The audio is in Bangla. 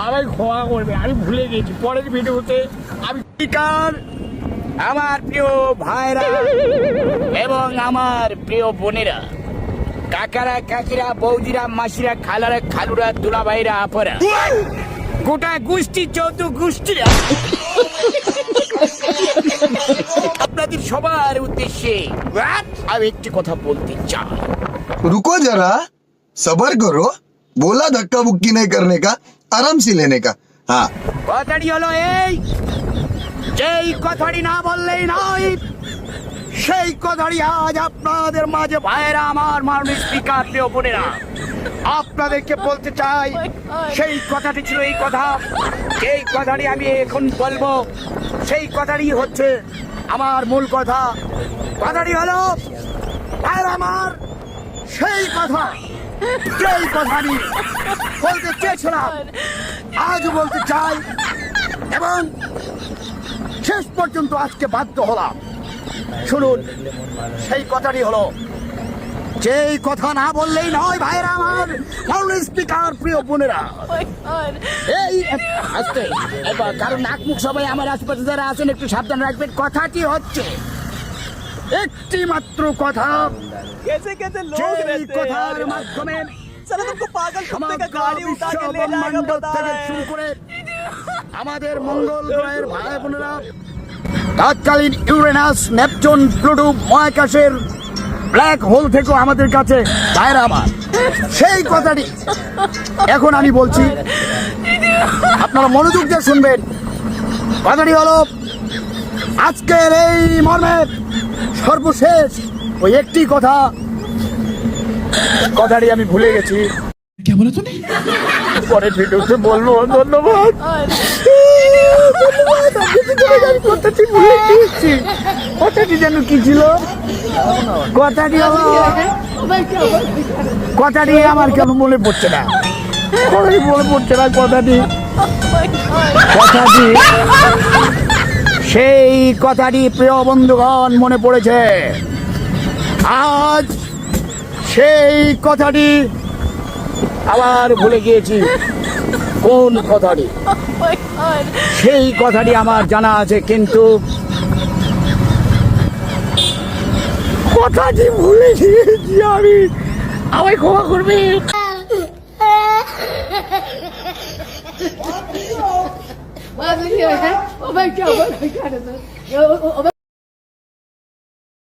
আমায় ক্ষমা করবে, আমি ভুলে গেছি। পরের ভিডিওতে আমি আমার প্রিয় ভাইরা এবং আমার প্রিয় বোনেরা, কাকারা কাকিরা, বৌদিরা, মাসিরা, খালারা, খালুরা, দুলা ভাইরা, আপরা, গোটা গোষ্ঠী, 14 গোষ্ঠীরা, আপনাদের সবার উদ্দেশ্যে আমি একটি কথা বলতে চাই। रुको जरा, सबर करो। बोला धक्का बुक्की नहीं करने का, आराम से लेने का। हाँ, কথাটি হলো এই, যেই কথাটি না বললেই নয়, সেই কথাটি আজ আপনাদের মাঝে ভাইয়েরা, আমার মাননীয় স্পিকার, প্রিয় বোনেরা, আপনাদেরকে বলতে চাই। সেই কথাটি ছিল এই কথা, যেই কথাটি আমি এখন বলবো, সেই কথাটি হচ্ছে আমার মূল কথা। কথাটি হলো ভাইয়েরা আমার, সেই কথা, যেই কথাটি বলতে চেয়েছিলাম আজ বলতে চাই, এবং শেষ পর্যন্ত আজকে বাধ্য হলাম। শুনুন, সেই কথাটি হলো, যেই কথা না বললেই নয় ভাইরা আমার, মাননীয় স্পিকার, প্রিয় বোনেরা, এই আস্তে এবার, কারণ নাক মুখ সবাই আমার আশেপাশে যারা আছেন একটু সাবধান রাখবেন। কথাটি হচ্ছে একটি মাত্র কথা, कैसे कैसे लोग যেই रहते हैं কথার यार। মাধ্যমে साला तुमको पागल कुत्ते का সমগ্র गाड़ी उठा বিশ্ব के ले जाएगा ব্রহ্মাণ্ড पता থেকে है। শুরু করে আমাদের মঙ্গল গ্রহের ভাই বোনেরা, তৎকালীন ইউরেনাস, নেপচুন, প্লুটো, মহাকাশের ব্ল্যাক হোল থেকেও আমাদের কাছে ভাইরা আমার, সেই কথাটি এখন আমি বলছি, আপনারা মনোযোগ দিয়ে শুনবেন। কথাটি হলো আজকের এই মর্মে সর্বশেষ ওই একটি কথা, কথাটি আমি ভুলে গেছি। পরের ভিডিওতে বলবো। ধন্যবাদ। আমি কথাটি ভুলে গিয়েছি। কথাটি যেন কি ছিল, কথাটি হলো, কথাটি আমার কেন মনে পড়ছে না, কথাটি মনে পড়ছে না। কথাটি সেই কথাটি প্রিয় বন্ধুগণ মনে পড়েছে আজ। সেই কথাটি আবার ভুলে গিয়েছি, কোন কথাটি, সেই কথাটি আমার জানা আছে, কিন্তু কথাটি ভুলে গিয়েছি আমি, আমায় ক্ষমা করবে। Oh my God! Oh my God!